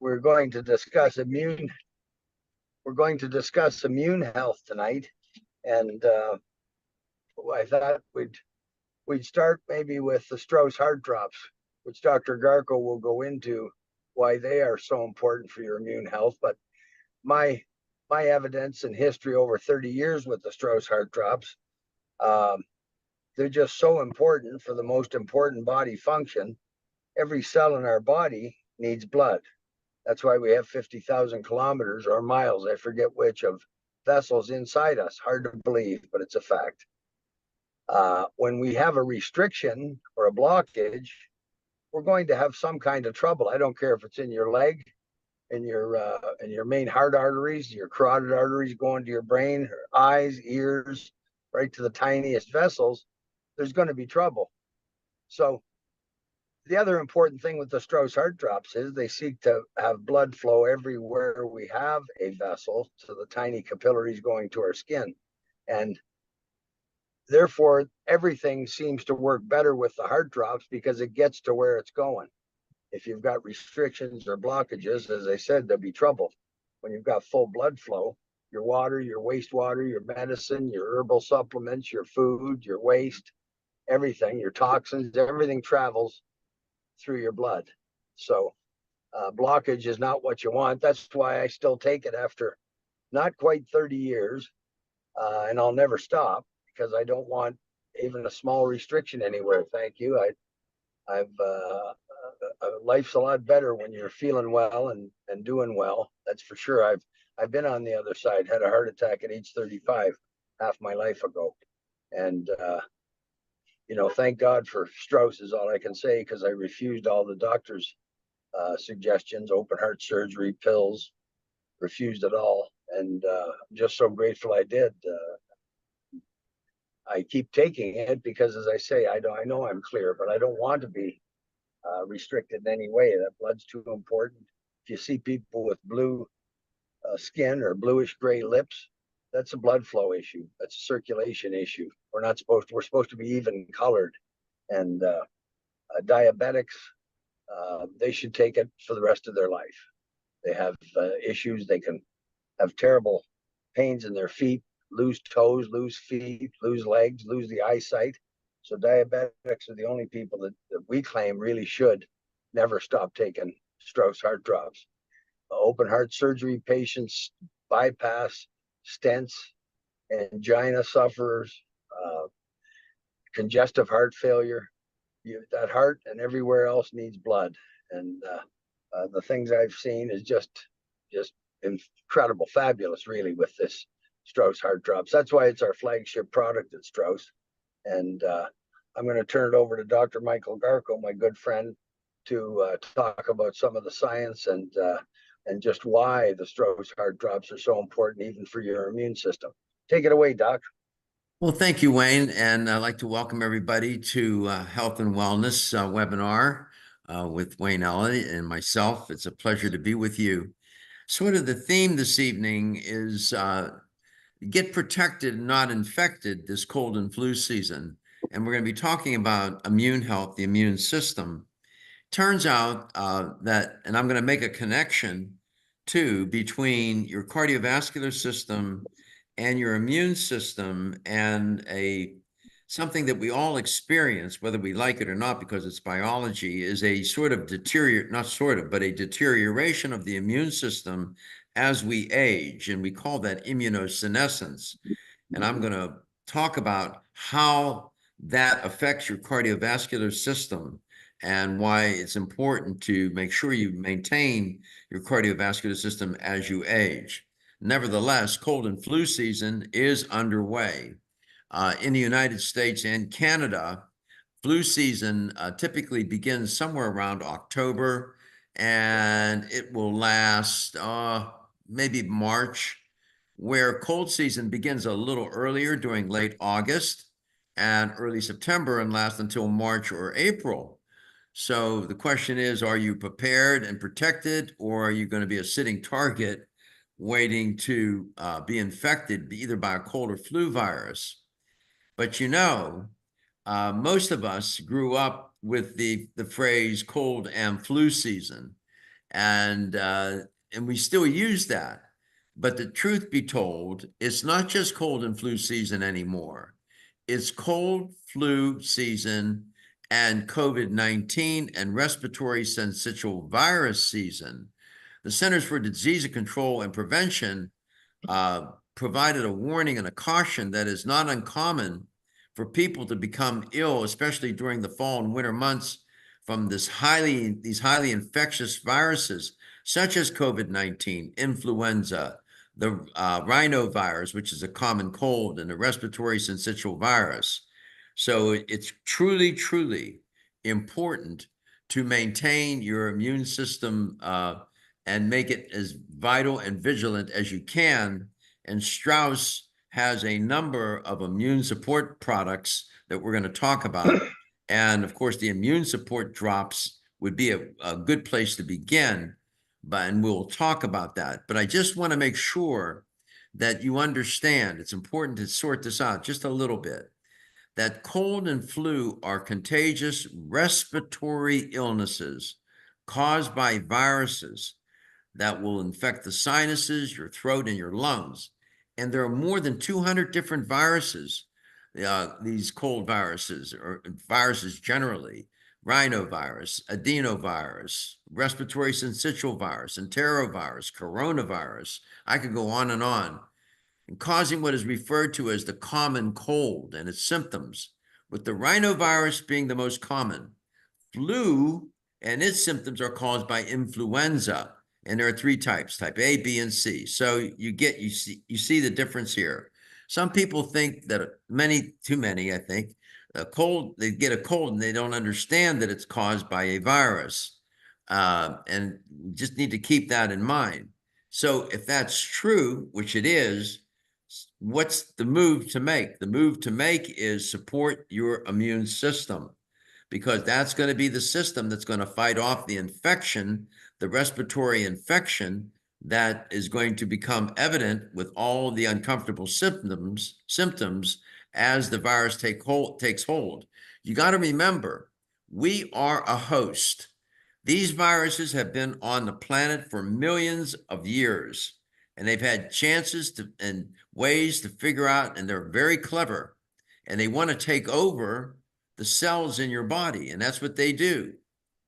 we're going to discuss immune. We're going to discuss immune health tonight, and I thought we'd start maybe with the Strauss heart drops, which Dr. Garko will go into why they are so important for your immune health. But my evidence and history over 30 years with the Strauss heart drops, they're just so important for the most important body function. Every cell in our body needs blood. That's why we have 50,000 kilometers or miles, I forget which, of vessels inside us. Hard to believe, but it's a fact. When we have a restriction or a blockage, we're going to have some kind of trouble. I don't care if it's in your leg, in your main heart arteries, your carotid arteries going to your brain, eyes, ears, right to the tiniest vessels. There's going to be trouble. So the other important thing with the Strauss heart drops is they seek to have blood flow everywhere we have a vessel to the tiny capillaries going to our skin. And therefore, everything seems to work better with the heart drops because it gets to where it's going. If you've got restrictions or blockages, as I said, there'll be trouble. When you've got full blood flow, your water, your wastewater, your medicine, your herbal supplements, your food, your waste, everything, your toxins, everything travels through your blood. So blockage is not what you want. That's why I still take it after not quite 30 years, and I'll never stop because I don't want even a small restriction anywhere. Thank you. Life's a lot better when you're feeling well and doing well. That's for sure. I've been on the other side, had a heart attack at age 35, half my life ago. And thank God for Strauss is all I can say, because I refused all the doctor's suggestions, open heart surgery, pills, refused it all. And I'm just so grateful I did. I keep taking it because, as I say, I know I'm clear, but I don't want to be restricted in any way. That blood's too important. If you see people with blue skin or bluish gray lips, that's a blood flow issue. That's a circulation issue. We're supposed to be even colored. And diabetics, they should take it for the rest of their life. They have issues. They can have terrible pains in their feet, lose toes, lose feet, lose legs, lose the eyesight. So diabetics are the only people that we claim really should never stop taking Strauss heart drops. Open heart surgery patients, bypass, stents, angina sufferers, congestive heart failure. That heart and everywhere else needs blood. And the things I've seen is just incredible, fabulous, really, with this Strauss heart drops. That's why it's our flagship product at Strauss. And I'm going to turn it over to Dr. Michael Garko, my good friend, to talk about some of the science and just why the Strauss heart drops are so important, even for your immune system. Take it away, Doc. Well, thank you, Wayne. And I'd like to welcome everybody to Health and Wellness webinar with Wayne Elliott and myself. It's a pleasure to be with you. Sort of the theme this evening is get protected, not infected this cold and flu season. And we're going to be talking about immune health, the immune system. Turns out that, and I'm going to make a connection too, between your cardiovascular system and your immune system, and something that we all experience, whether we like it or not, because it's biology, is a sort of a deterioration of the immune system as we age, and we call that immunosenescence. And I'm going to talk about how that affects your cardiovascular system and why it's important to make sure you maintain your cardiovascular system as you age. Nevertheless, cold and flu season is underway. In the United States and Canada, flu season typically begins somewhere around October, and it will last maybe March, where cold season begins a little earlier during late August and early September and lasts until March or April. So the question is, are you prepared and protected, or are you going to be a sitting target waiting to be infected either by a cold or flu virus? But most of us grew up with the phrase cold and flu season. And we still use that. But the truth be told, it's not just cold and flu season anymore. It's cold, flu season, and COVID-19 and respiratory syncytial virus season. The Centers for Disease Control and Prevention provided a warning and a caution that is not uncommon for people to become ill, especially during the fall and winter months, from these highly infectious viruses, such as COVID-19, influenza, the rhinovirus, which is a common cold, and the respiratory syncytial virus. So it's truly, truly important to maintain your immune system and make it as vital and vigilant as you can. And Strauss has a number of immune support products that we're going to talk about. And of course, the immune support drops would be a good place to begin, and we'll talk about that. But I just want to make sure that you understand, it's important to sort this out just a little bit, that cold and flu are contagious respiratory illnesses caused by viruses that will infect the sinuses, your throat, and your lungs. And there are more than 200 different viruses, these cold viruses, or viruses generally: rhinovirus, adenovirus, respiratory syncytial virus, enterovirus, coronavirus. I could go on, and causing what is referred to as the common cold and its symptoms, with the rhinovirus being the most common. Flu and its symptoms are caused by influenza, and there are three types: type A, B, and C. So you see the difference here. Some people think that too many, I think, they get a cold and they don't understand that it's caused by a virus. And we just need to keep that in mind. So if that's true, which it is, what's the move to make? The move to make is support your immune system, because that's going to be the system that's going to fight off the infection, the respiratory infection that is going to become evident with all the uncomfortable symptoms as the virus takes hold. You got to remember, we are a host. These viruses have been on the planet for millions of years, and they've had chances and ways to figure out, and they're very clever, and they want to take over the cells in your body, and that's what they do.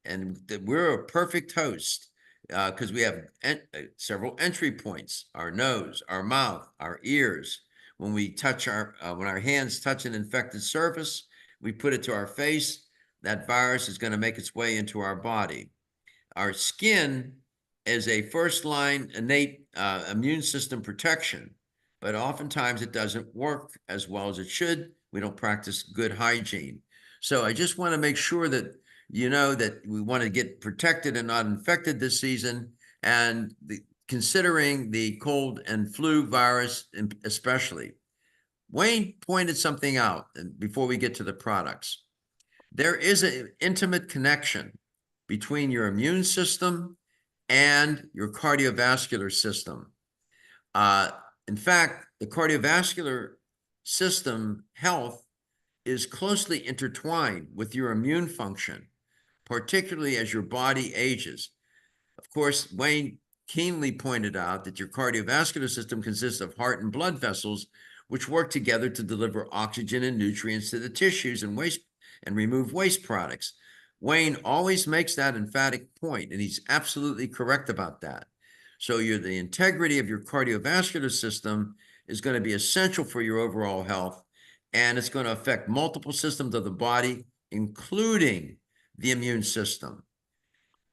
And we're a perfect host because we have several entry points: our nose, our mouth, our ears. When we touch when our hands touch an infected surface, we put it to our face, that virus is going to make its way into our body. Our skin is a first-line innate immune system protection, but oftentimes it doesn't work as well as it should. We don't practice good hygiene. So I just want to make sure that you know that we want to get protected and not infected this season, and considering the cold and flu virus especially. Wayne pointed something out before we get to the products. There is an intimate connection between your immune system and your cardiovascular system. In fact, the cardiovascular system health is closely intertwined with your immune function, particularly as your body ages. Of course, Wayne keenly pointed out that your cardiovascular system consists of heart and blood vessels, which work together to deliver oxygen and nutrients to the tissues and remove waste products. Wayne always makes that emphatic point, and he's absolutely correct about that. So the integrity of your cardiovascular system is going to be essential for your overall health, and it's going to affect multiple systems of the body, including the immune system.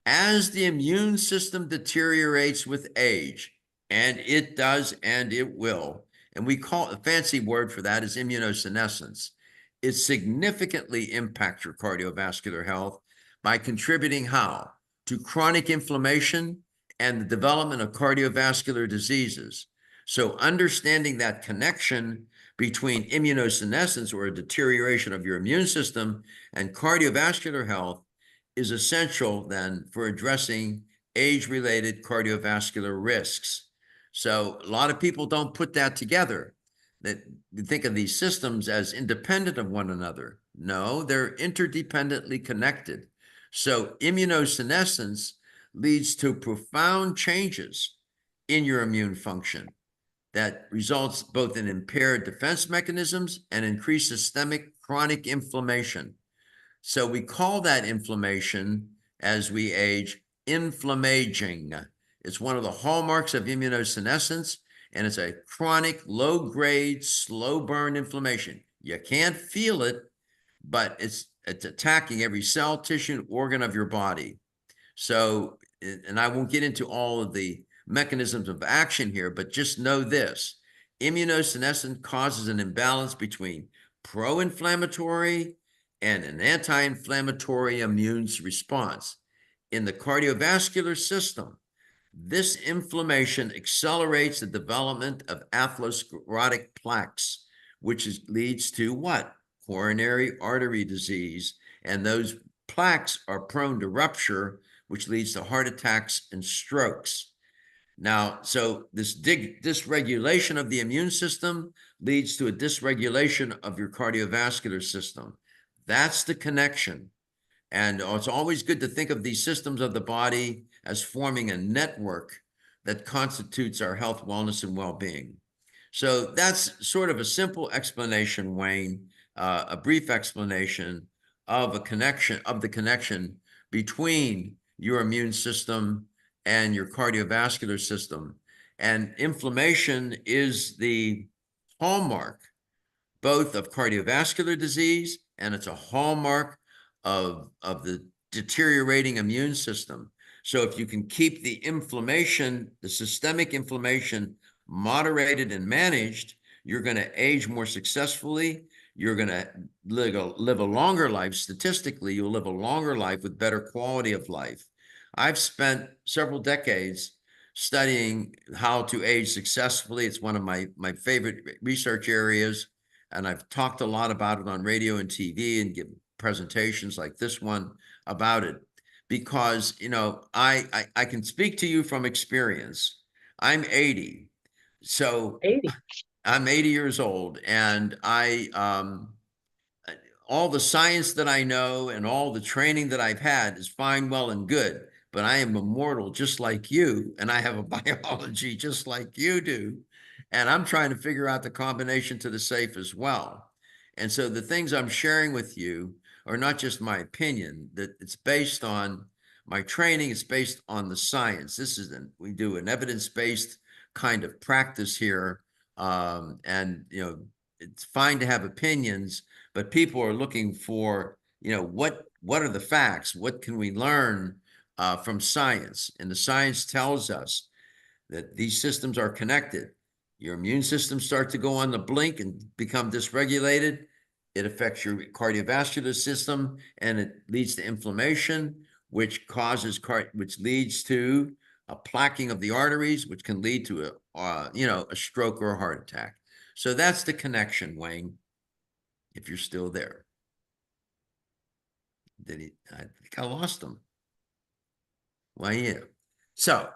As the immune system deteriorates with age, and it does and it will, and we call a fancy word for that is immunosenescence, it significantly impacts your cardiovascular health by contributing how? To chronic inflammation and the development of cardiovascular diseases. So understanding that connection between immunosenescence, or a deterioration of your immune system, and cardiovascular health is essential then for addressing age-related cardiovascular risks. So a lot of people don't put that together. That think of these systems as independent of one another. No, they're interdependently connected. So immunosenescence, leads to profound changes in your immune function that results both in impaired defense mechanisms and increased systemic chronic inflammation. So we call that inflammation as we age inflammaging. It's one of the hallmarks of immunosenescence, and it's a chronic, low-grade, slow-burn inflammation. You can't feel it, but it's attacking every cell, tissue, and organ of your body. So, and I won't get into all of the mechanisms of action here, but just know this: immunosenescence causes an imbalance between pro-inflammatory and an anti-inflammatory immune response. In the cardiovascular system, this inflammation accelerates the development of atherosclerotic plaques, which leads to what? Coronary artery disease. And those plaques are prone to rupture, which leads to heart attacks and strokes. Now, so this dysregulation of the immune system leads to a dysregulation of your cardiovascular system. That's the connection. And it's always good to think of these systems of the body as forming a network that constitutes our health, wellness, and well-being. So that's sort of a simple explanation, Wayne, a brief explanation of the connection between your immune system and your cardiovascular system. And inflammation is the hallmark both of cardiovascular disease, and it's a hallmark of the deteriorating immune system. So if you can keep the inflammation, the systemic inflammation, moderated and managed, you're going to age more successfully. You're going to live a longer life. Statistically, you'll live a longer life with better quality of life. I've spent several decades studying how to age successfully. It's one of my favorite research areas. And I've talked a lot about it on radio and TV and give presentations like this one about it, because, you know, I can speak to you from experience. I'm 80. So 80. I'm 80 years old, and all the science that I know and all the training that I've had is fine, well, and good, but I am immortal just like you, and I have a biology just like you do. And I'm trying to figure out the combination to the safe as well. And so the things I'm sharing with you are not just my opinion, that it's based on my training, it's based on the science. We do an evidence-based kind of practice here. And, you know, it's fine to have opinions, but people are looking for, you know, what are the facts? What can we learn from science? And the science tells us that these systems are connected. Your immune system starts to go on the blink and become dysregulated. It affects your cardiovascular system, and it leads to inflammation, which leads to a plaquing of the arteries, which can lead to a stroke or a heart attack. So that's the connection, Wayne, if you're still there. I think I lost him. Why, yeah. So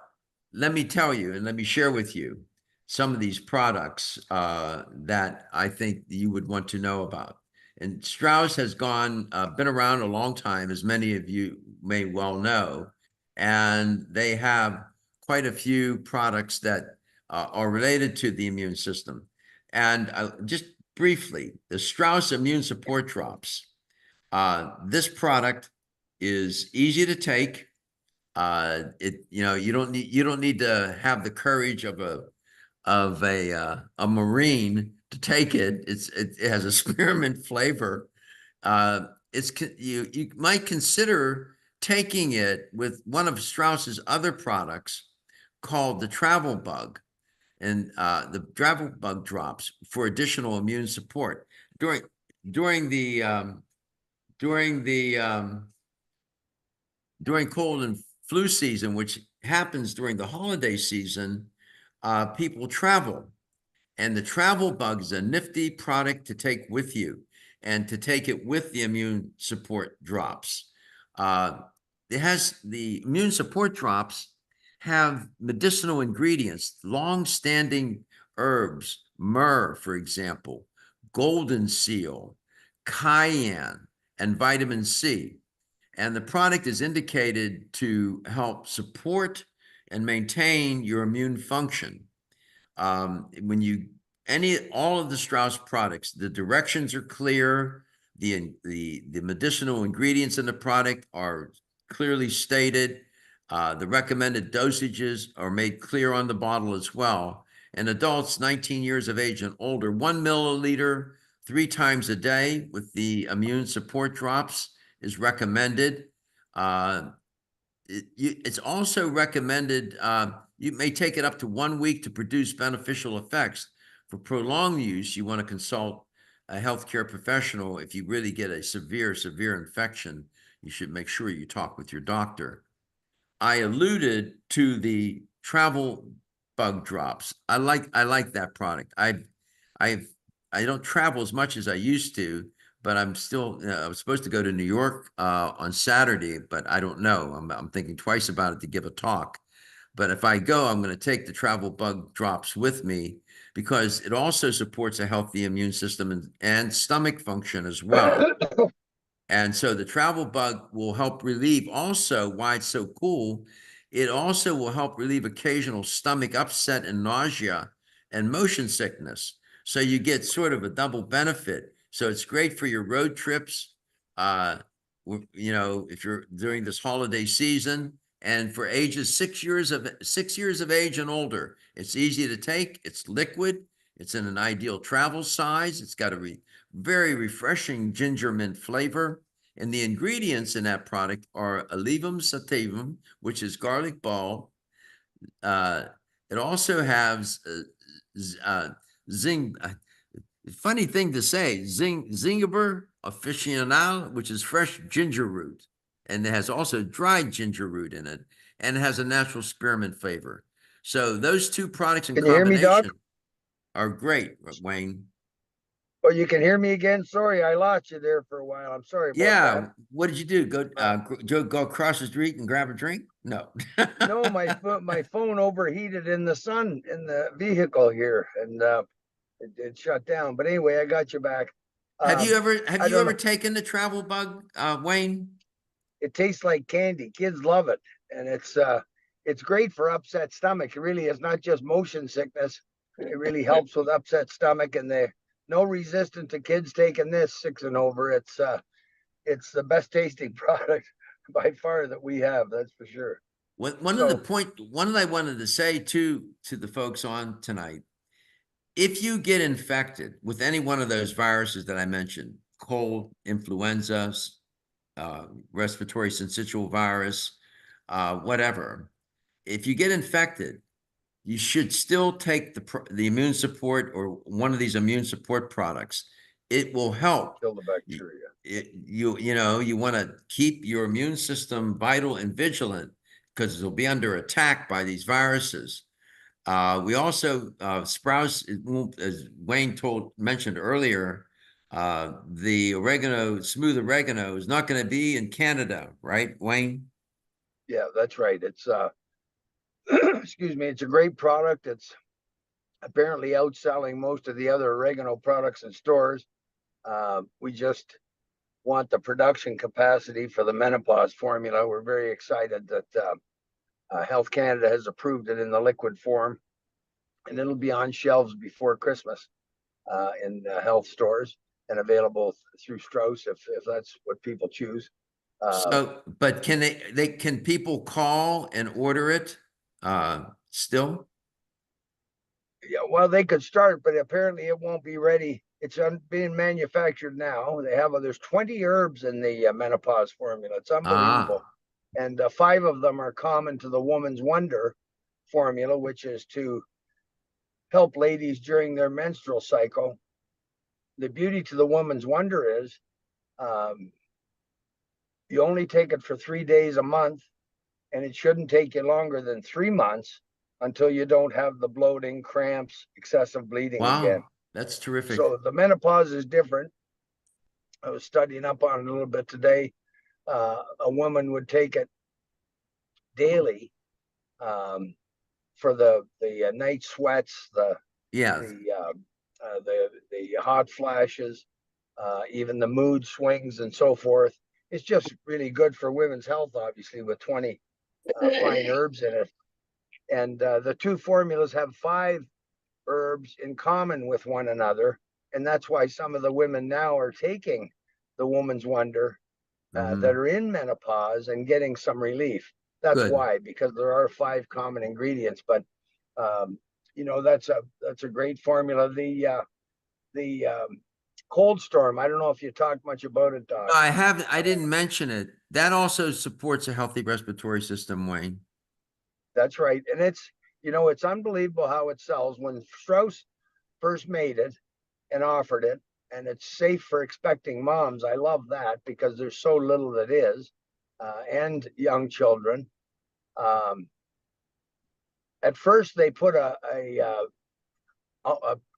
let me tell you, and let me share with you some of these products that I think you would want to know about. And Strauss has been around a long time, as many of you may well know, and they have quite a few products that are related to the immune system. And just briefly, the Strauss Immune Support Drops. This product is easy to take. You don't need to have the courage of a Marine to take it. It has a spearmint flavor. You might consider taking it with one of Strauss's other products called the Travel Bug, and the Travel Bug drops for additional immune support during cold and flu season, which happens during the holiday season. People travel, and the Travel Bug is a nifty product to take with you, and to take it with the immune support drops. The immune support drops have medicinal ingredients, long-standing herbs, myrrh, for example, golden seal, cayenne, and vitamin C. And the product is indicated to help support and maintain your immune function. When you all of the Strauss products, the directions are clear. The medicinal ingredients in the product are clearly stated. The recommended dosages are made clear on the bottle as well. And adults 19 years of age and older, 1 milliliter 3 times a day with the immune support drops is recommended. It's also recommended, you may take it up to 1 week to produce beneficial effects. For prolonged use, you want to consult a healthcare professional. If you really get a severe infection, you should make sure you talk with your doctor. I alluded to the travel bug drops. I like that product. I don't travel as much as I used to, but I'm still, I was supposed to go to New York on Saturday, but I don't know. I'm thinking twice about it to give a talk. But if I go, I'm going to take the travel bug drops with me because it also supports a healthy immune system and stomach function as well. And so the travel bug will help relieve also why it's so cool. It also will help relieve occasional stomach upset and nausea and motion sickness. So you get sort of a double benefit. So it's great for your road trips, you know, if you're during this holiday season, and for ages 6 years of age and older. It's easy to take. It's liquid. It's in an ideal travel size. It's got a very refreshing ginger mint flavor. And the ingredients in that product are alevum sativum, which is garlic bulb. It also has funny thing to say, zingiber officinal, which is fresh ginger root. And it has also dried ginger root in it, and it has a natural spearmint flavor. So those two products in Can you hear me, Doc? combination are great, Wayne. Oh, you can hear me again? Sorry, I lost you there for a while. I'm sorry about that. Yeah. What did you do? Go across the street and grab a drink? No. No, my phone overheated in the sun in the vehicle here, and it shut down. But anyway, I got you back. Have you I don't ever know. taken the travel bug, Wayne? It tastes like candy. Kids love it, and it's great for upset stomach. It really is not just motion sickness. It really helps with upset stomach, and they no resistance to kids taking this 6 and over. It's the best tasting product by far that we have. That's for sure. One So that I wanted to say to the folks on tonight, if you get infected with any one of those viruses that I mentioned, cold, influenza, respiratory syncytial virus, whatever, if you get infected, you should still take the immune support or one of these immune support products. It will help kill the bacteria. You know, you want to keep your immune system vital and vigilant because it'll be under attack by these viruses. We also Sprouse, as Wayne mentioned earlier, the smooth oregano is not going to be in Canada, right, Wayne? Yeah, that's right. It's excuse me, it's a great product. It's apparently outselling most of the other oregano products in stores. We just want the production capacity for the menopause formula. We're very excited that Health Canada has approved it in the liquid form, and it'll be on shelves before Christmas in health stores and available through Strauss if that's what people choose. So, but can people call and order it still? Yeah, well, they could start, but apparently it won't be ready. It's being manufactured now. There's 20 herbs in the menopause formula. It's unbelievable. Ah, And 5 of them are common to the Woman's Wonder formula, which is to help ladies during their menstrual cycle. The beauty to the Woman's Wonder is you only take it for 3 days a month, and it shouldn't take you longer than 3 months until you don't have the bloating, cramps, excessive bleeding again. wow, that's terrific. So the menopause is different. I was studying up on it a little bit today. A woman would take it daily for the night sweats, Yeah. the hot flashes, even the mood swings and so forth. it's just really good for women's health, obviously, with 20 fine herbs in it. And the two formulas have 5 herbs in common with one another. And that's why some of the women now are taking the Woman's Wonder that are in menopause and getting some relief. That's Good. why, because there are 5 common ingredients. But you know, that's a great formula. The cold storm. I don't know if you talked much about it, Doc. I didn't mention it. That also supports a healthy respiratory system, Wayne. That's right, and it's, you know, it's unbelievable how it sells. When Strauss first made it and offered it, and it's safe for expecting moms. I love that because there's so little that is, and young children. Um, at first, they put a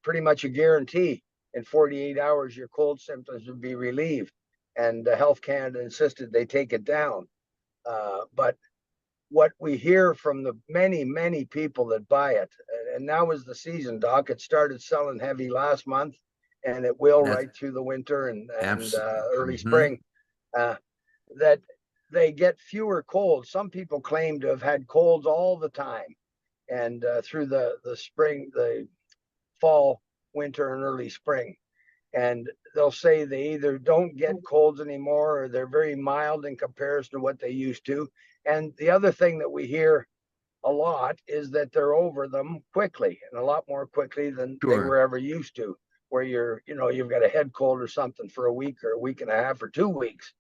pretty much a guarantee in 48 hours your cold symptoms would be relieved, and Health Canada insisted they take it down. But what we hear from the many people that buy it, and now is the season, Doc. It started selling heavy last month, and it will That's right through the winter and early absolutely. spring. That they get fewer colds. Some people claim to have had colds all the time, and through the spring, the fall, winter, and early spring. And they'll say they either don't get colds anymore or they're very mild in comparison to what they used to. And the other thing that we hear a lot is that they're over them quickly, and a lot more quickly than they were Sure. ever used to, where you're, you know, you've got a head cold or something for a week or a week and a half or 2 weeks.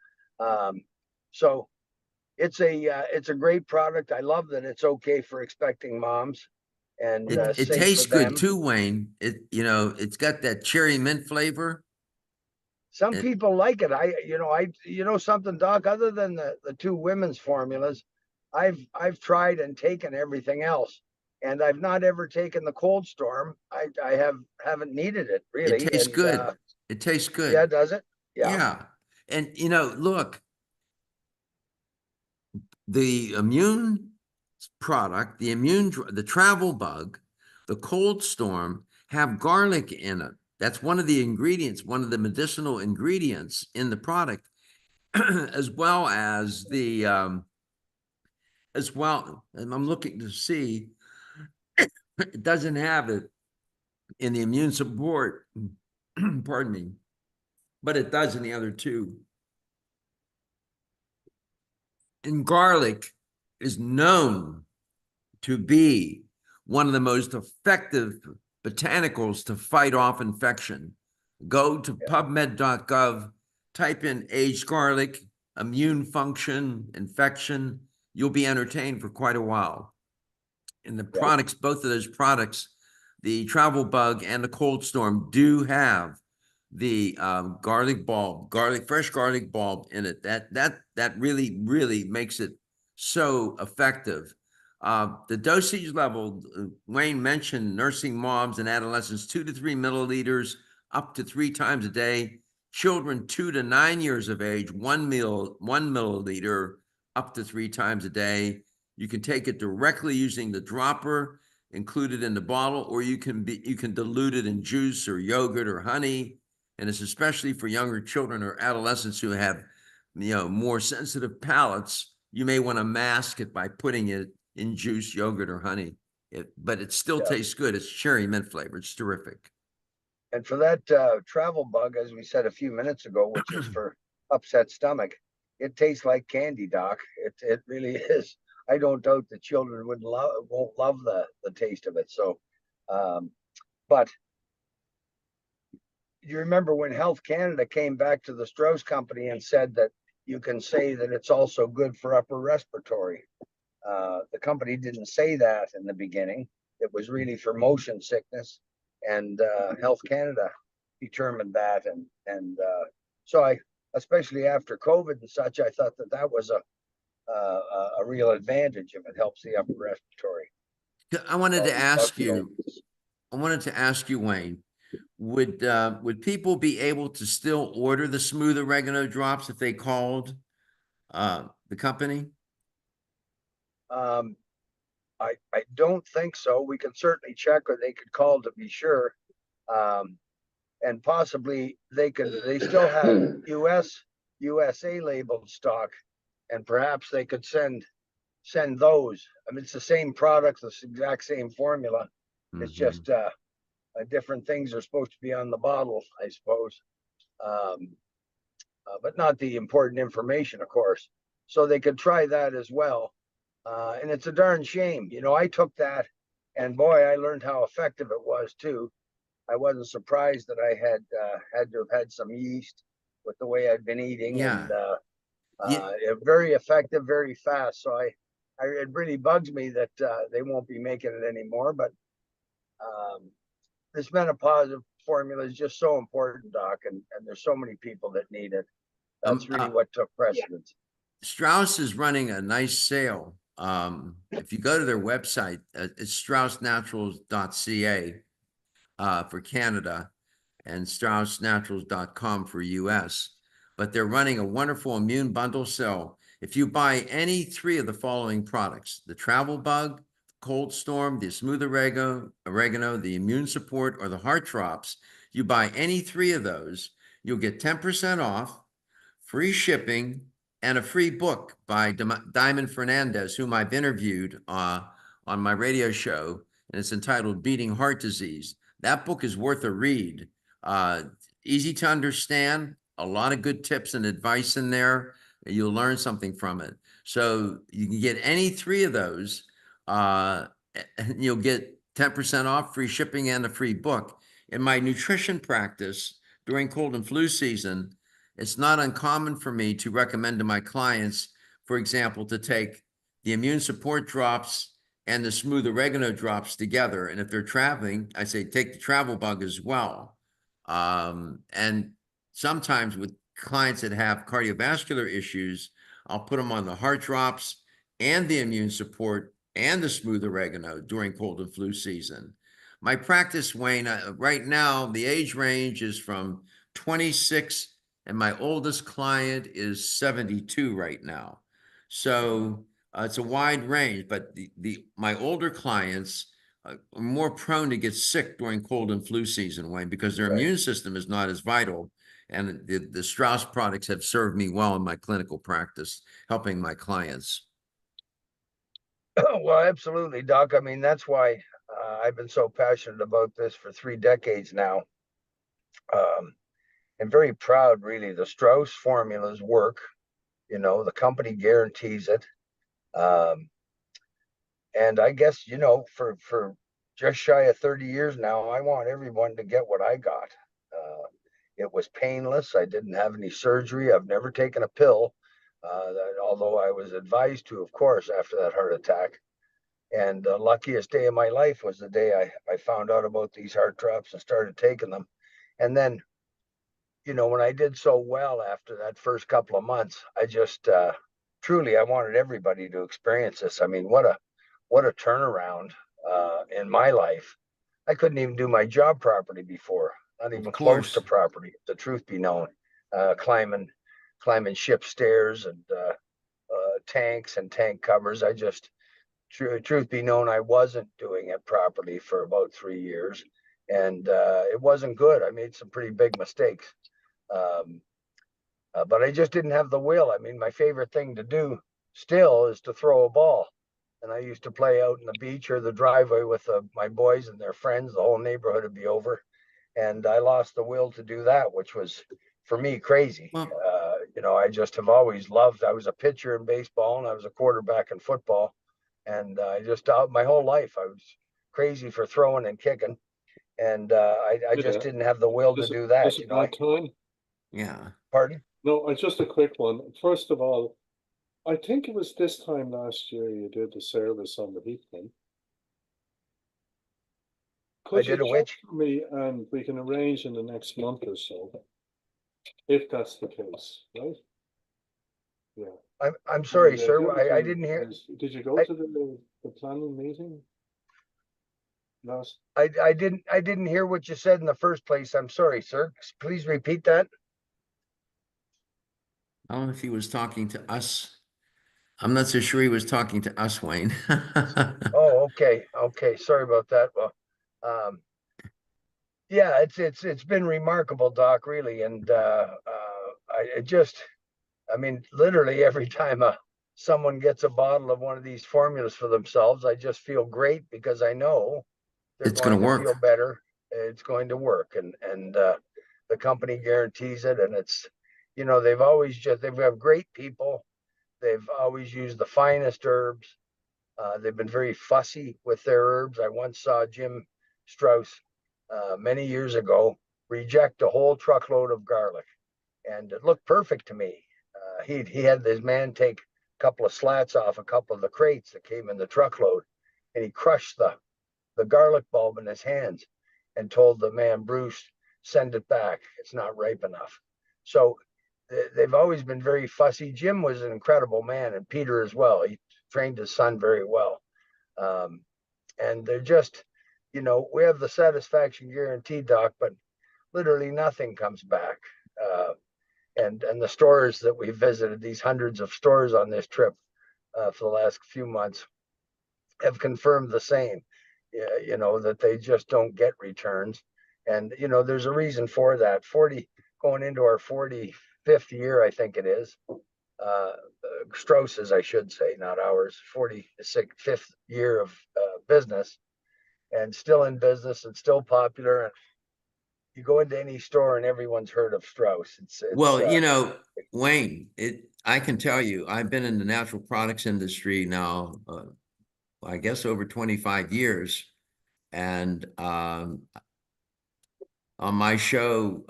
So it's a great product. I love that it's okay for expecting moms and It safe for tastes good them. too, Wayne. It's got that cherry mint flavor. Some It people like it. You know something, Doc. Other than the 2 women's formulas, I've tried and taken everything else, and I've not ever taken the cold storm. I haven't needed it it really, tastes and good. It tastes yeah, good. does it? Yeah, Yeah. And look, the immune product, the travel bug, the cold storm have garlic in it. That's one of the ingredients, one of the medicinal ingredients in the product, as well as and I'm looking to see, it doesn't have it in the immune support, pardon me, but it does in the other 2. And garlic is known to be one of the most effective botanicals to fight off infection. Go to yeah, pubmed.gov, type in aged garlic, immune function, infection. You'll be entertained for quite a while. And the yeah, products, both of those products, the travel bug and the cold storm, do have the fresh garlic bulb in it. That really makes it so effective. The dosage level, Wayne mentioned nursing moms and adolescents, 2 to 3 milliliters up to 3 times a day. Children 2 to 9 years of age, 1 milliliter up to 3 times a day. You can take it directly using the dropper included in the bottle, or you can dilute it in juice or yogurt or honey. And it's especially for younger children or adolescents who have, more sensitive palates. You may want to mask it by putting it in juice, yogurt, or honey. But it still yeah. tastes good. It's cherry mint flavor. It's terrific. And for that travel bug, as we said a few minutes ago, which is for upset stomach, it tastes like candy, Doc. It really is. I don't doubt the children won't love the taste of it. So, but you remember when Health Canada came back to the Strauss Company and said that you can say that it's also good for upper respiratory. The company didn't say that in the beginning. It was really for motion sickness, and Health Canada determined that, and so especially after COVID and such, I thought that was a real advantage if it helps the upper respiratory. I wanted to All these bug ask you, illnesses. Wayne, would people be able to still order the smooth oregano drops if they called the company? Um, I don't think so. We can certainly check, or they could call to be sure. Um, and possibly they still have US USA labeled stock, and perhaps they could send those. I mean, it's the same product, the exact same formula. It's Mhm. just different things are supposed to be on the bottle, I suppose, um, but not the important information, of course. So they could try that as well. And it's a darn shame. You know, I took that, and boy, I learned how effective it was too. I wasn't surprised that I had to have had some yeast with the way I'd been eating, and Yeah. Yeah. very effective, very fast. So it really bugs me that they won't be making it anymore. But um, this menopause formula is just so important, Doc, and there's so many people that need it. Um, That's really uh, what took precedence. Strauss is running a nice sale. If you go to their website, it's straussnaturals.ca for Canada and straussnaturals.com for US. But they're running a wonderful immune bundle sale. If you buy any three of the following products, the Travel Bug, Cold Storm, the Smooth Oregano, the Immune Support, or the Heart Drops, you buy any three of those, you'll get 10% off, free shipping, and a free book by Diamond Fernandez, whom I've interviewed on my radio show, and it's entitled Beating Heart Disease. That book is worth a read. Easy to understand, a lot of good tips and advice in there. You'll learn something from it. So you can get any three of those, and you'll get 10% off, free shipping, and a free book. In my nutrition practice during cold and flu season, it's not uncommon for me to recommend to my clients, for example, to take the immune support drops and the smooth oregano drops together. And if they're traveling, I say take the travel bug as well. And sometimes with clients that have cardiovascular issues, I'll put them on the heart drops and the immune support and the smooth oregano during cold and flu season. My practice, Wayne, right now, the age range is from 26, and my oldest client is 72 right now. So it's a wide range, but my older clients are more prone to get sick during cold and flu season, Wayne, because their Right. immune system is not as vital. And the Strauss products have served me well in my clinical practice, helping my clients. Well, absolutely, Doc. I mean, that's why I've been so passionate about this for 3 decades now. Um, I'm very proud, really. The Strauss formulas work. You know, the company guarantees it. Um, and I guess, you know, for just shy of 30 years now, I want everyone to get what I got. Uh, it was painless. I didn't have any surgery. I've never taken a pill, although I was advised to, of course, after that heart attack. And the luckiest day of my life was the day I found out about these heart drops and started taking them. And then, you know, when I did so well after that first couple of months, I just truly I wanted everybody to experience this. I mean, what a turnaround in my life. I couldn't even do my job properly before, not Of even close to course. property. The truth be known, climbing ship stairs and tanks and tank covers. I just truth be known, I wasn't doing it properly for about 3 years, and it wasn't good. I made some pretty big mistakes, um, but I just didn't have the will. I mean, my favorite thing to do still is to throw a ball, and I used to play out in the beach or the driveway with my boys and their friends. The whole neighborhood would be over, and I lost the will to do that, which was for me crazy. Well, You know, I just have always loved. I was a pitcher in baseball, and I was a quarterback in football, and I just my whole life I was crazy for throwing and kicking, and I just Yeah, didn't have the will to just do that. just a You know, I bad time. yeah. pardon. No, just a quick one. First of all, I think it was this time last year you did the service on the heat pump. I Could you did a check witch. for me and we can arrange in the next month or so, if that's the case, right? Yeah. I'm sorry, And sir. the other I thing didn't hear. is, did you go I, to the planning meeting last? I didn't hear what you said in the first place. I'm sorry, sir. Please repeat that. I don't know if he was talking to us. I'm not so sure he was talking to us, Wayne. Oh, okay, okay. Sorry about that. Well, um, yeah, it's been remarkable, Doc, really, and I it just I mean, literally every time someone gets a bottle of one of these formulas for themselves, I just feel great because I know they're It's going going to to feel work. better. It's going to work, and the company guarantees it. And it's, they have great people. They've always used the finest herbs. They've been very fussy with their herbs. I once saw Jim Strauss many years ago reject a whole truckload of garlic, and it looked perfect to me. He had this man take a couple of slats off a couple of the crates that came in the truckload, and he crushed the garlic bulb in his hands and told the man, Bruce, send it back. It's not ripe enough. So they've always been very fussy. Jim was an incredible man, and Peter as well. He trained his son very well. Um, and they're just, we have the satisfaction guarantee, Doc, but literally nothing comes back. And the stores that we visited, these hundreds of stores on this trip for the last few months, have confirmed the same. That they just don't get returns, and there's a reason for that. Going into our 45th year, I think it is. Strauss's, I should say, not ours. 45th year of business, and still in business and still popular. And you go into any store and everyone's heard of Strauss. Well, Wayne, I can tell you, I've been in the natural products industry now, I guess over 25 years. And on my show,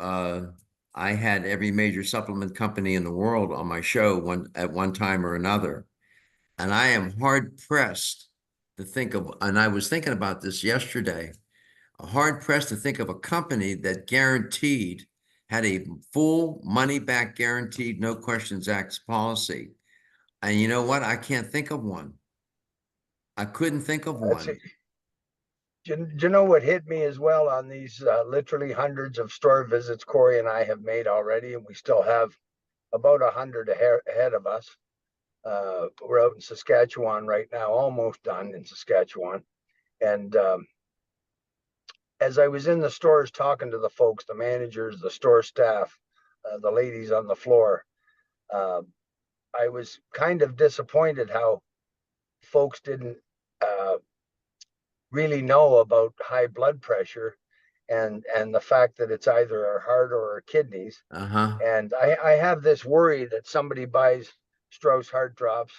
I had every major supplement company in the world on my show at one time or another. And I am hard pressed to think of, and I was thinking about this yesterday, hard pressed to think of a company that had a full money back guaranteed, no questions asked policy. And you know what? I can't think of one. I couldn't think of one. Do you know what hit me as well on these literally hundreds of store visits Corey and I have made already, and we still have about 100 ahead of us. We're out in Saskatchewan right now, almost done in Saskatchewan. And as I was in the stores talking to the folks, the managers, the store staff, the ladies on the floor, I was kind of disappointed how folks didn't really know about high blood pressure and the fact that it's either our heart or our kidneys. And I have this worry that somebody buys Strauss heart drops,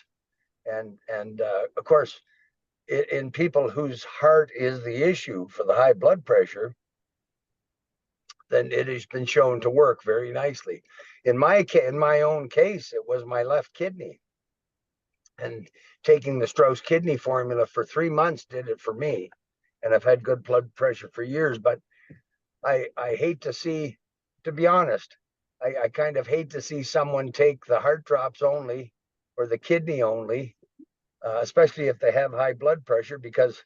and of course, in people whose heart is the issue for the high blood pressure, then it has been shown to work very nicely. In my own case, it was my left kidney, and taking the Strauss kidney formula for 3 months did it for me. And I've had good blood pressure for years, but I hate to see, to be honest, I kind of hate to see someone take the heart drops only or the kidney only, especially if they have high blood pressure, because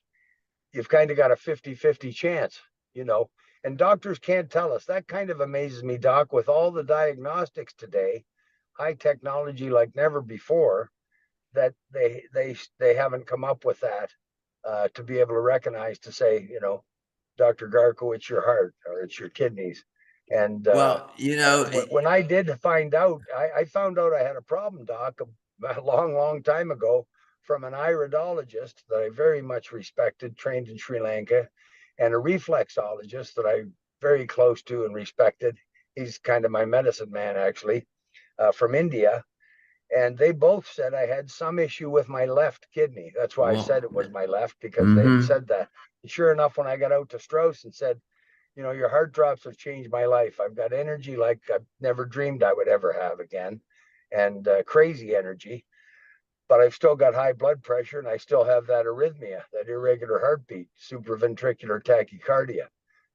you've kind of got a 50-50 chance, and doctors can't tell us. That kind of amazes me, Doc, with all the diagnostics today, high technology like never before, that they haven't come up with that to be able to recognize, to say, Dr. Garko, it's your heart or it's your kidneys. And well, when I did find out, I found out I had a problem, Doc, a long time ago, from an iridologist that I very much respected, trained in Sri Lanka, and a reflexologist that I very close to and respected. He's kind of my medicine man, actually, from India. And they both said I had some issue with my left kidney. That's why I said it was my left, because they had said that. And sure enough, when I got out to Strauss and said, your heart drops have changed my life. I've got energy like I've never dreamed I would ever have again, and crazy energy. But I've still got high blood pressure, and I still have that arrhythmia, that irregular heartbeat, supraventricular tachycardia.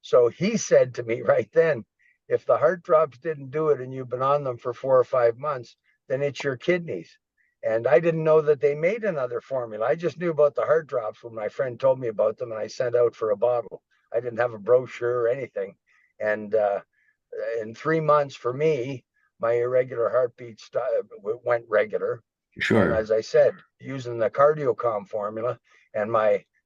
So he said to me right then, if the heart drops didn't do it and you've been on them for 4 or 5 months, then it's your kidneys. And I didn't know that they made another formula. I just knew about the heart drops when my friend told me about them, and I sent out for a bottle. I didn't have a brochure or anything. And in 3 months for me, my irregular heartbeat went regular. Sure. And as I said, using the CardioCom formula and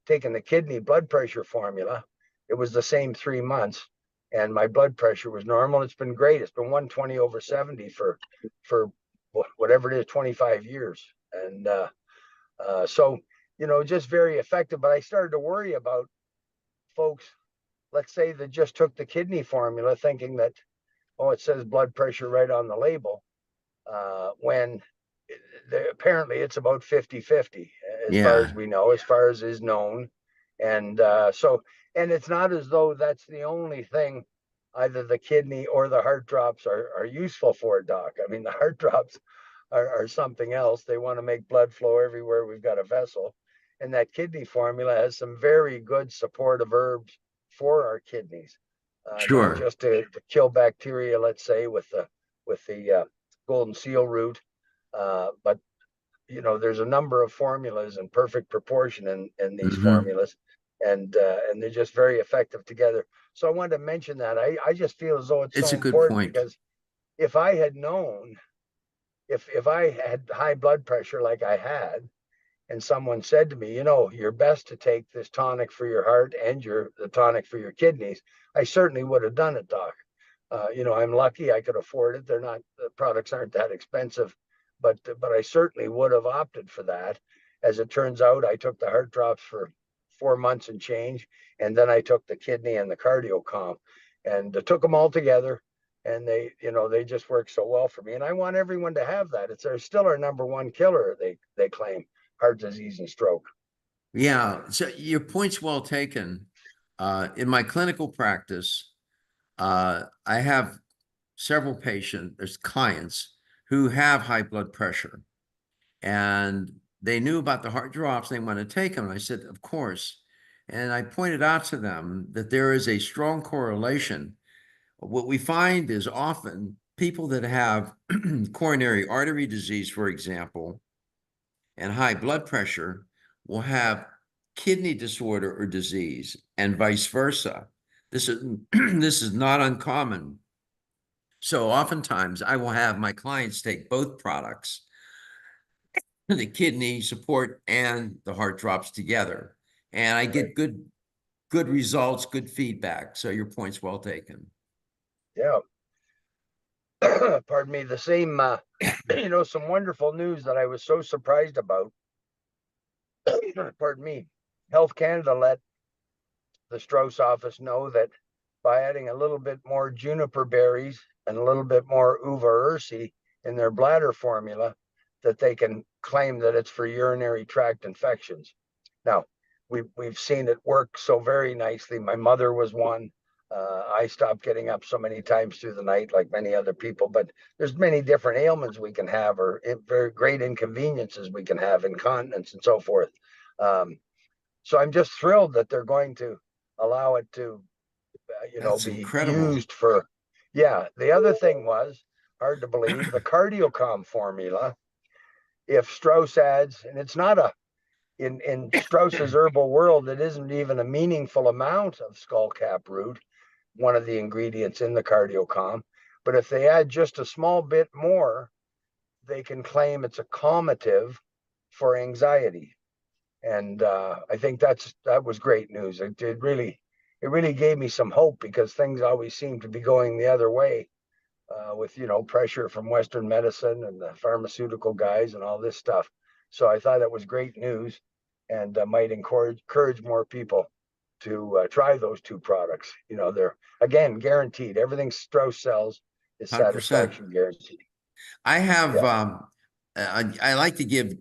taking the kidney blood pressure formula, it was the same 3 months, and my blood pressure was normal. It's been great. It's been 120/70 for whatever it is, 25 years. And so, just very effective. But I started to worry about folks, let's say, that just took the kidney formula thinking that, oh, it says blood pressure right on the label, when apparently it's about 50-50 as far Yeah, as we know, as far as is known. And and it's not as though that's the only thing either the kidney or the heart drops are useful for, Doc. I mean, the heart drops are something else. They want to make blood flow everywhere we've got a vessel. And that kidney formula has some very good supportive herbs for our kidneys, not sure. just to kill bacteria, let's say, with the golden seal root, but there's a number of formulas in perfect proportion in these Hmm. formulas, and they're just very effective together. So I wanted to mention that. I just feel as though it's It's so a good important point. because if I had known, if I had high blood pressure like I had, and someone said to me, you're best to take this tonic for your heart and the tonic for your kidneys, I certainly would have done it, Doc. I'm lucky I could afford it. The products aren't that expensive, but I certainly would have opted for that. As it turns out, I took the heart drops for 4 months and change, and then I took the kidney and the cardio and took them all together, and they just work so well for me. And I want everyone to have that. They're still our number one killer. They claim heart disease and stroke. Yeah, so your point's well taken. In my clinical practice, I have several there's clients who have high blood pressure, and they knew about the heart drops. They want to take them. And I said, of course. And I pointed out to them that there is a strong correlation. What we find is often people that have coronary artery disease, for example, and high blood pressure will have kidney disorder or disease, and vice versa. This is this is not uncommon. So oftentimes I will have my clients take both products, the kidney support and the heart drops together. And I get good results, good feedback. So your point's well taken. Yeah. Pardon me. The same, some wonderful news that I was so surprised about. Pardon me. Health Canada let the Strauss office know that by adding a little bit more juniper berries and a little bit more uva ursi in their bladder formula, that they can claim that it's for urinary tract infections. Now, we've seen it work so very nicely. My mother was one. I stopped getting up so many times through the night, like many other people. But there's many different ailments we can have, or very great inconveniences we can have, incontinence and so forth. So I'm just thrilled that they're going to allow it to, That's be incredible. used for. Yeah. The other thing was hard to believe the CardioCom formula. If Strauss adds, and it's not in Strauss's herbal world, it isn't even a meaningful amount of skullcap root, one of the ingredients in the CardioCom. But if they add just a small bit more, they can claim it's a calmative for anxiety. And I think that was great news. It really gave me some hope, because things always seem to be going the other way, with pressure from Western medicine and the pharmaceutical guys and all this stuff. So I thought that was great news, and might encourage more people to try those two products. They're, again, guaranteed. Everything Strauss sells is 100%. satisfaction guaranteed. I have Yeah. I like to give,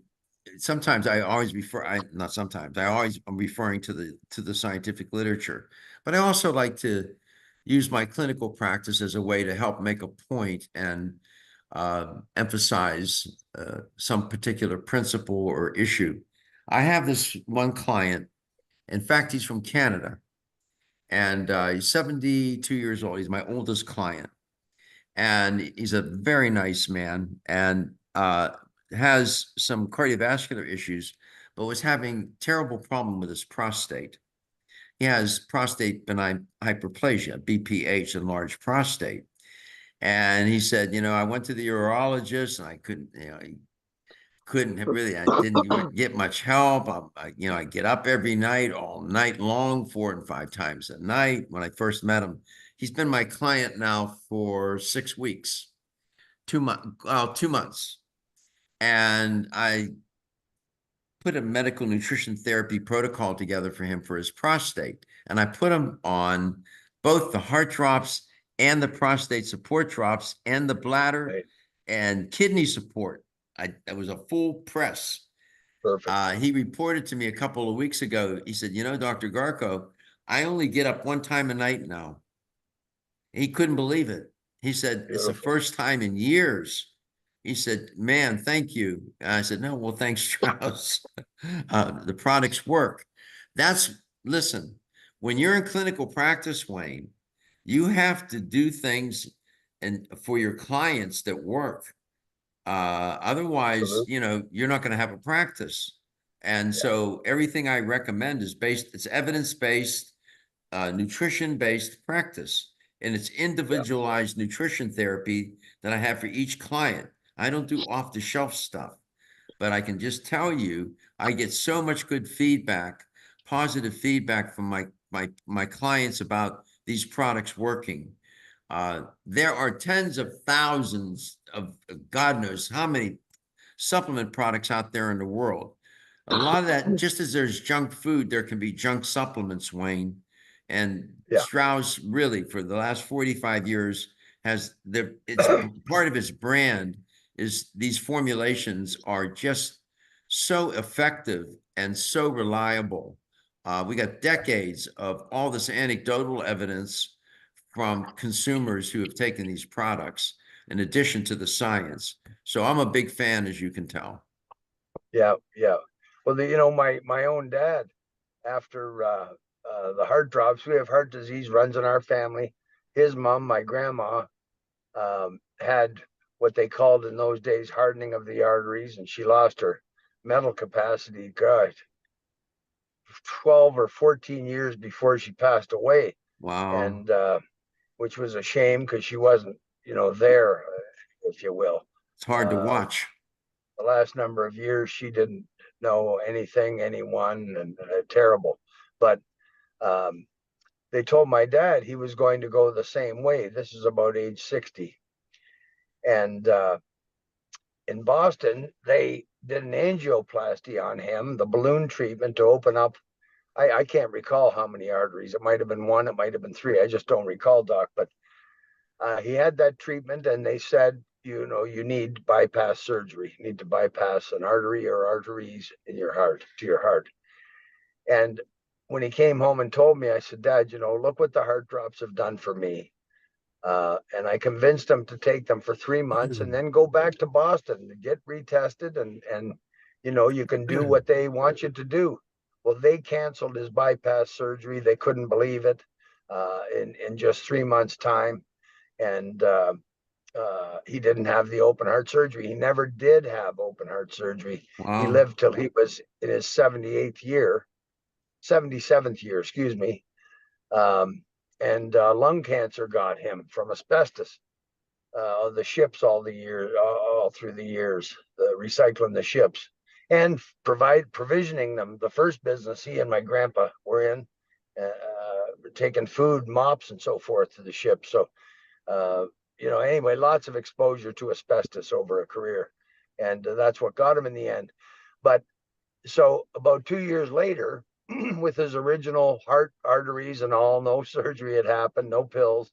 sometimes I always refer, not sometimes, I'm referring to the scientific literature, but I also like to use my clinical practice as a way to help make a point and emphasize some particular principle or issue. I have this one client, in fact, he's from Canada, and he's 72 years old. He's my oldest client, and he's a very nice man, and has some cardiovascular issues, but was having terrible problem with his prostate. He has prostate benign hyperplasia, BPH, enlarged prostate. And he said, I went to the urologist and I couldn't, he couldn't have really, I didn't get much help. I get up every night, all night long, 4 and 5 times a night. When I first met him, he's been my client now for 6 weeks, 2 months, 2 months. and I put a medical nutrition therapy protocol together for him for his prostate. And I put him on both the heart drops and the prostate support drops and the bladder Right. and kidney support. It was a full press. Perfect. He reported to me a couple of weeks ago. He said, you know, Dr. Garko, I only get up one time a night now. He couldn't believe it. He said, it's the Beautiful. first time in years. He said, man, thank you. And I said, no, well, thanks, Strauss. The products work. Listen, when you're in clinical practice, Wayne, you have to do things and for your clients that work. Otherwise, Absolutely. you know, you're not going to have a practice. And so everything I recommend is it's evidence-based, nutrition-based practice. And it's individualized nutrition therapy that I have for each client. I don't do off-the-shelf stuff, but I can just tell you, I get so much good feedback, positive feedback from my clients about these products working. There are tens of thousands of God knows how many supplement products out there in the world. A lot of that, just as there's junk food, there can be junk supplements, Wayne. And Strauss really, for the last 45 years, it's part of his brand is these formulations are just so effective and so reliable. We got decades of all this anecdotal evidence from consumers who have taken these products in addition to the science. So I'm a big fan, as you can tell. Yeah. Well, you know, my own dad, after the heart drops, we have heart disease runs in our family. His mom, my grandma, had what they called in those days hardening of the arteries, and she lost her mental capacity. God, 12 or 14 years before she passed away. Wow. And which was a shame because she wasn't, you know, there, if you will. It's hard to watch. The last number of years, she didn't know anything, anyone, and terrible. But they told my dad he was going to go the same way. This is about age 60. And in Boston, they did an angioplasty on him, the balloon treatment to open up. I can't recall how many arteries. It might have been one, it might have been three. I just don't recall, Doc. But he had that treatment, and they said, you know, you need bypass surgery. You need to bypass an artery or arteries in your heart, to your heart. And when he came home and told me, I said, Dad, you know, look what the heart drops have done for me. And I convinced him to take them for 3 months and then go back to Boston to get retested. And you know, you can do what they want you to do. Well, they canceled his bypass surgery. They couldn't believe it in just 3 months' time. And he didn't have the open heart surgery. He never did have open heart surgery. Wow. He lived till he was in his 77th year, excuse me. And lung cancer got him from asbestos. The ships all through the years, recycling the ships and provisioning them. The first business he and my grandpa were in, taking food, mops, and so forth to the ship. So, you know, anyway, lots of exposure to asbestos over a career, and that's what got him in the end. But so about 2 years later, with his original heart arteries and all, no surgery had happened, no pills.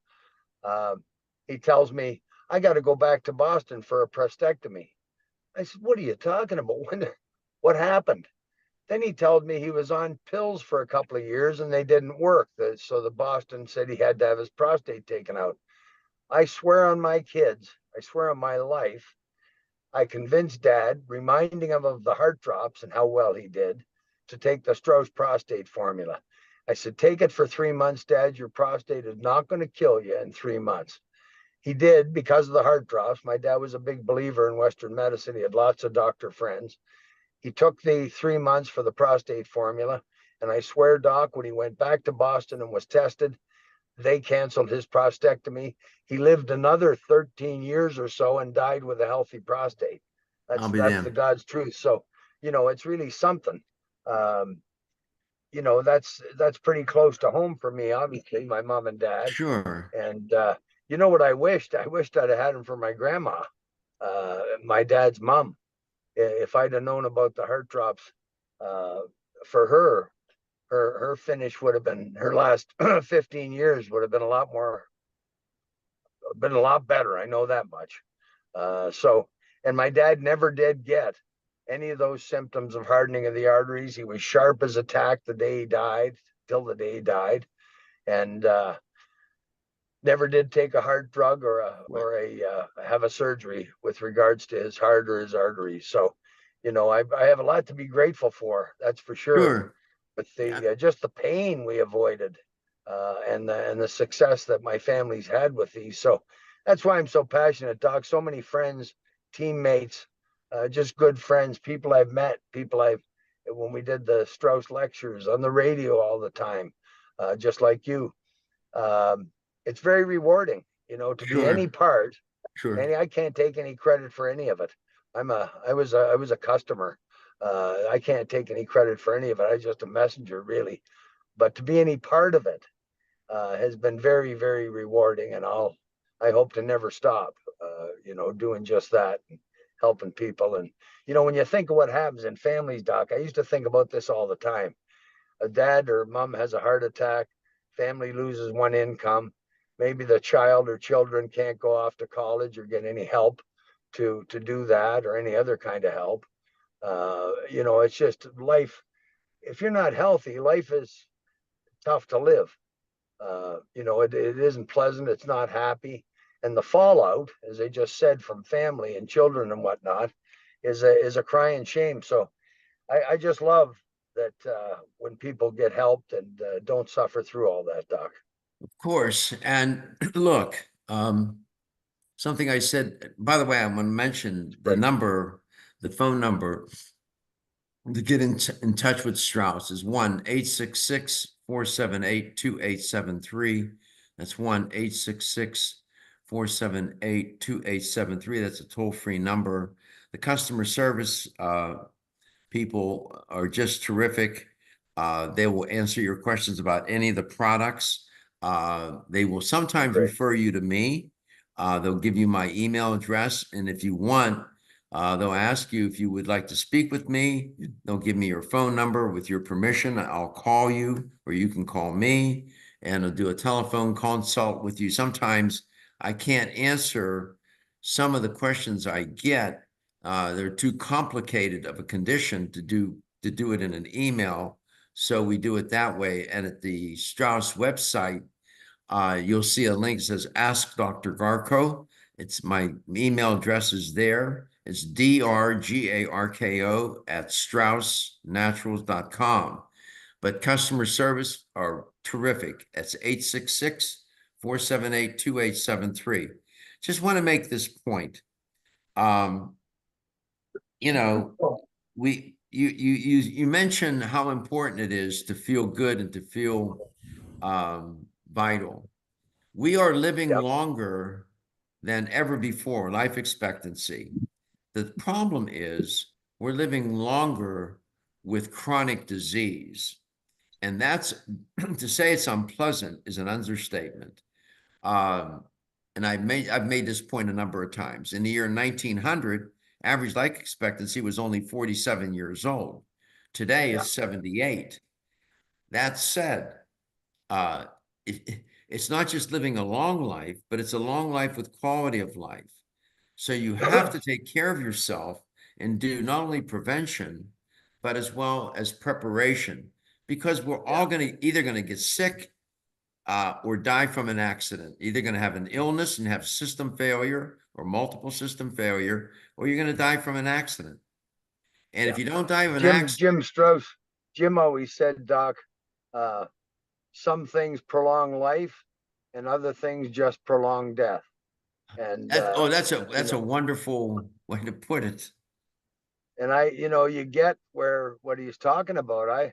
He tells me, I got to go back to Boston for a prostatectomy. I said, what are you talking about? What happened? Then he told me he was on pills for a couple of years and they didn't work. So the Boston said he had to have his prostate taken out. I swear on my kids, I swear on my life, I convinced Dad, reminding him of the heart drops and how well he did, to take the Strauss prostate formula. I said, take it for 3 months, Dad. Your prostate is not going to kill you in 3 months. He did because of the heart drops. My dad was a big believer in Western medicine. He had lots of doctor friends. He took the 3 months for the prostate formula. And I swear, Doc, when he went back to Boston and was tested, they canceled his prostatectomy. He lived another 13 years or so and died with a healthy prostate. That's the God's truth. So, you know, it's really something. You know, that's pretty close to home for me, obviously, my mom and dad. Sure. And you know what I wished? I wished I'd have had him for my grandma, my dad's mom. if I'd have known about the heart drops, for her, her finish would have been, her last 15 years would have been been a lot better. I know that much. So, and my dad never did get any of those symptoms of hardening of the arteries. He was sharp as a tack the day he died, till the day he died, and never did take a heart drug or have a surgery with regards to his heart or his arteries. So, I have a lot to be grateful for. That's for sure. Sure. But Yeah. just the pain we avoided, and the success that my family's had with these. So that's why I'm so passionate, Doc. So many friends, teammates, just good friends, people I've met, when we did the Strauss lectures on the radio all the time, just like you. It's very rewarding, to be any Sure. part. Sure. And I can't take any credit for any of it. I was a customer. I can't take any credit for any of it. I was just a messenger, really. But to be any part of it has been very, very rewarding, and I hope to never stop. Doing just that, and helping people. And when you think of what happens in families, Doc, I used to think about this all the time. A dad or mom has a heart attack, family loses one income, maybe the child or children can't go off to college or get any help to do that, or any other kind of help. It's just life. If you're not healthy, life is tough to live. It isn't pleasant, it's not happy, and the fallout, as I just said, from family and children and whatnot, is a crying shame. So I just love that, when people get helped and don't suffer through all that, Doc. Of course. And look, something I said, by the way, I'm going to mention the number, the phone number to get in touch with Strauss is 1-866-478-2873. That's 1-866-478-2873. That's a toll-free number. The customer service people are just terrific. They will answer your questions about any of the products. They will sometimes refer you to me. They'll give you my email address, and if you want, they'll ask you if you would like to speak with me. They'll give me your phone number. With your permission, I'll call you, or you can call me, and I'll do a telephone consult with you. Sometimes I can't answer some of the questions I get. They're too complicated of a condition to do it in an email. So we do it that way. And at the Strauss website, you'll see a link that says Ask Dr. Garko. It's my email address is there. It's drgarko@straussnaturals.com. But customer service are terrific. That's 866-478-2873. Just want to make this point. You mentioned how important it is to feel good and to feel vital. We are living longer than ever before, life expectancy. The problem is we're living longer with chronic disease. And that's to say it's unpleasant is an understatement. And I've made this point a number of times. In the year 1900, average life expectancy was only 47 years old. Today is 78. That said, it's not just living a long life, but it's a long life with quality of life. So you have to take care of yourself and do not only prevention, but as well as preparation, because we're all either going to get sick or die from an accident. Either going to have an illness and have system failure or multiple system failure, or you're going to die from an accident. And if you don't die of an accident, Jim Strauss, Jim always said, Doc, some things prolong life and other things just prolong death. And that's a wonderful way to put it. And you get what he's talking about. I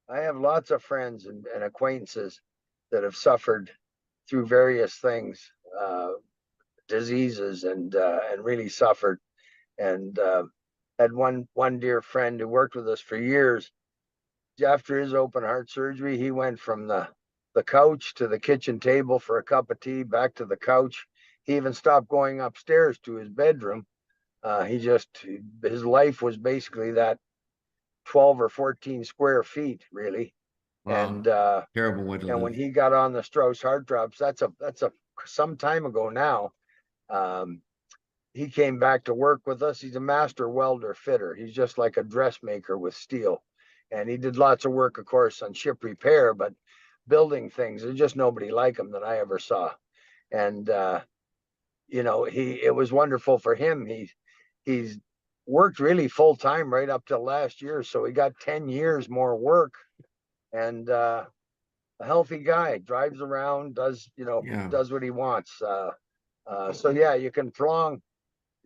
have lots of friends and acquaintances that have suffered through various things, diseases, and really suffered. And had one dear friend who worked with us for years. After his open heart surgery, he went from the couch to the kitchen table for a cup of tea, back to the couch. He even stopped going upstairs to his bedroom His life was basically that 12 or 14 square feet, really. Wow. Terrible way to And when live. he got on the Strauss heart drops, that's a some time ago now. Um, he came back to work with us. He's a master welder fitter. He's just like a dressmaker with steel. And he did lots of work, of course, on ship repair, but building things, there's just nobody like him that I ever saw. And it was wonderful for him. He's worked really full time right up till last year. So he got 10 years more work, and a healthy guy, drives around, Yeah. does what he wants. So yeah, you can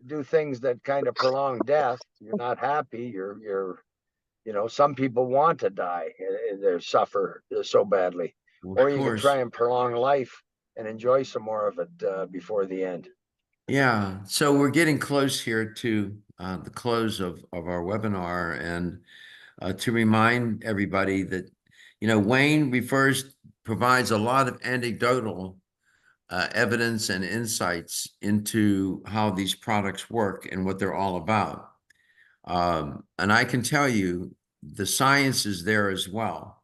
do things that kind of prolong death. You're not happy. Some people want to die. They suffer so badly, Of or you can course. try and prolong life and enjoy some more of it before the end. Yeah. So we're getting close here to the close of our webinar, and to remind everybody that, Wayne provides a lot of anecdotal evidence and insights into how these products work and what they're all about. And I can tell you the science is there as well.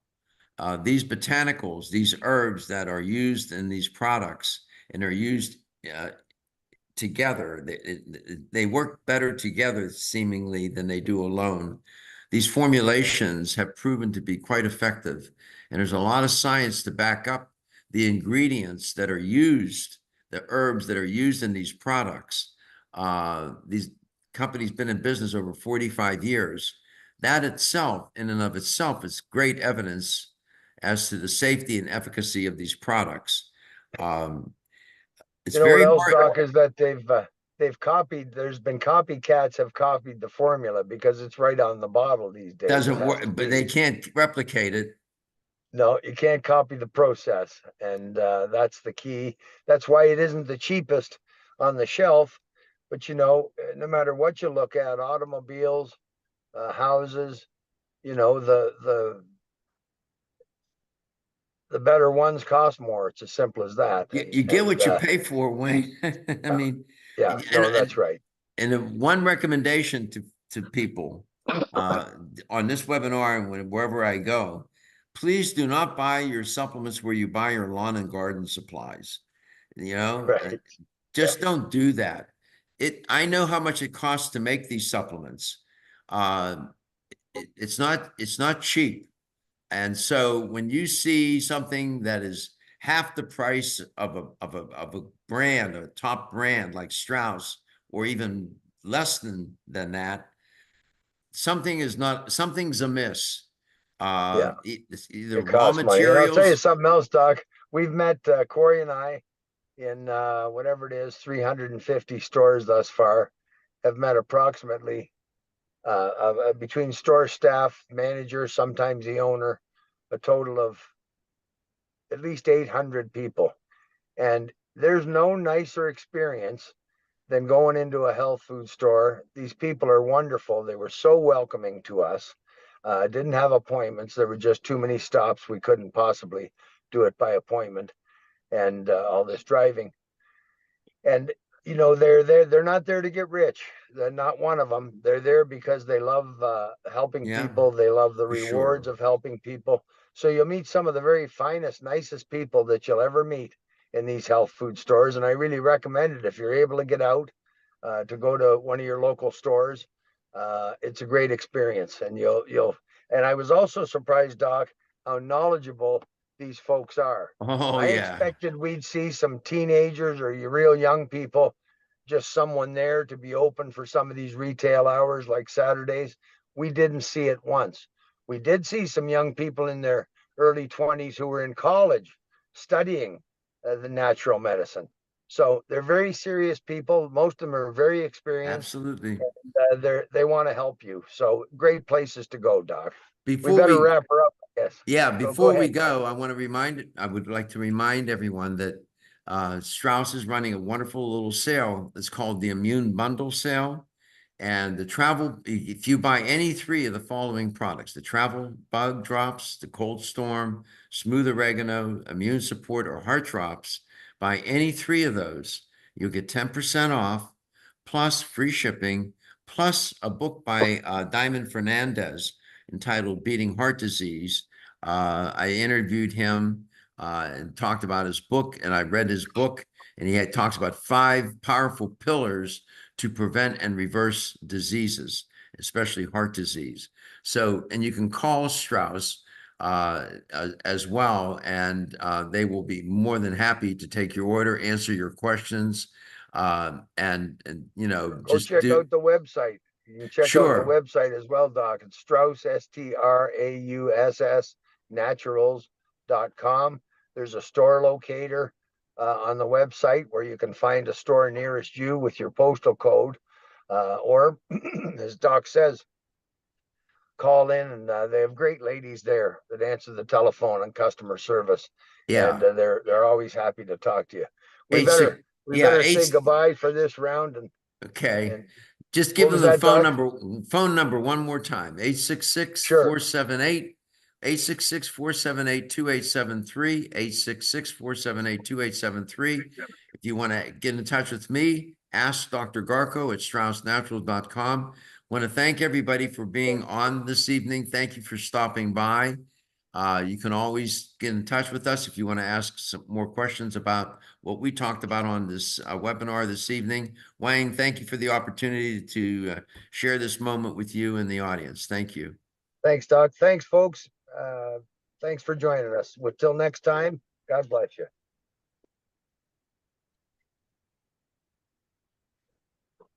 These botanicals, these herbs that are used in these products and are used together, they work better together seemingly than they do alone. These formulations have proven to be quite effective, and there's a lot of science to back up the ingredients that are used, the herbs that are used in these products. These companies been in business over 45 years. That itself, in and of itself, is great evidence as to the safety and efficacy of these products. It's You know what very else, important. Doc, is that they've copied. There's been copycats have copied the formula because it's right on the bottle these days. It Doesn't has work, to but they be. can't replicate it. No, you can't copy the process, and that's the key. That's why it isn't the cheapest on the shelf. But no matter what you look at, automobiles, houses, the better ones cost more. It's as simple as that. You get And what you pay for, Wayne. I yeah, mean, yeah, and, no, and that's right. and one recommendation to people on this webinar and wherever I go, please do not buy your supplements where you buy your lawn and garden supplies. You know, Right. just don't do that. I know how much it costs to make these supplements. Uh, it's not cheap. And so when you see something that is half the price of a brand, a top brand like Strauss, or even less than that, something's amiss. Yeah. It's either It raw costs money. And I'll tell you materials. something else, Doc. We've met Corey and I in whatever it is, 350 stores thus far, have met approximately between store staff, manager, sometimes the owner, a total of at least 800 people. And there's no nicer experience than going into a health food store. These people are wonderful. They were so welcoming to us. Didn't have appointments. There were just too many stops. We couldn't possibly do it by appointment, and all this driving. And they're not there to get rich. They're not one of them. They're there because they love helping Yeah, people. They love the for rewards sure. of helping people. So you'll meet some of the very finest, nicest people that you'll ever meet in these health food stores. And I really recommend it if you're able to get out to go to one of your local stores. It's a great experience, and you'll. And I was also surprised, Doc, how knowledgeable these folks are. Oh I yeah, expected we'd see some teenagers or you real young people, just someone there to be open for some of these retail hours like Saturdays. We didn't see it once. We did see some young people in their early 20s who were in college studying the natural medicine. So they're very serious people. Most of them are very experienced. absolutely. They want to help you. So great places to go, Doc. We Before better we wrap her up, I guess. Yeah, Go before we ahead, Doc. go, I would like to remind everyone that Strauss is running a wonderful little sale. It's called the Immune Bundle Sale. And if you buy any three of the following products, the Travel Bug Drops, the Cold Storm, Smooth Oregano, Immune Support, or Heart Drops, buy any three of those, you'll get 10% off, plus free shipping, plus a book by Diamond Fernandez entitled Beating Heart Disease. I interviewed him and talked about his book, and I read his book, and he talks about 5 powerful pillars to prevent and reverse diseases, especially heart disease. So, and you can call Strauss as well, and they will be more than happy to take your order, answer your questions, and you know, Go check out the website. You can check out the Sure. website as well, Doc. It's Strauss, Strauss, naturals.com. There's a store locator on the website where you can find a store nearest you with your postal code. Or, as Doc says, call in, and they have great ladies there that answer the telephone and customer service. Yeah. And they're always happy to talk to you. We Eight better six- yeah, better say eight- goodbye for this round. And Okay. Just give What them was the that, Doc? phone number one more time. 866 Sure. 478 866 478 2873 866 478 2873. If you want to get in touch with me, ask Dr. Garko at straussnatural.com. Want to thank everybody for being on this evening. Thank you for stopping by. You can always get in touch with us if you want to ask some more questions about what we talked about on this webinar this evening. Wayne, thank you for the opportunity to share this moment with you and the audience. Thank you. Thanks, Doc. Thanks, folks. Thanks for joining us. Until next time, God bless you.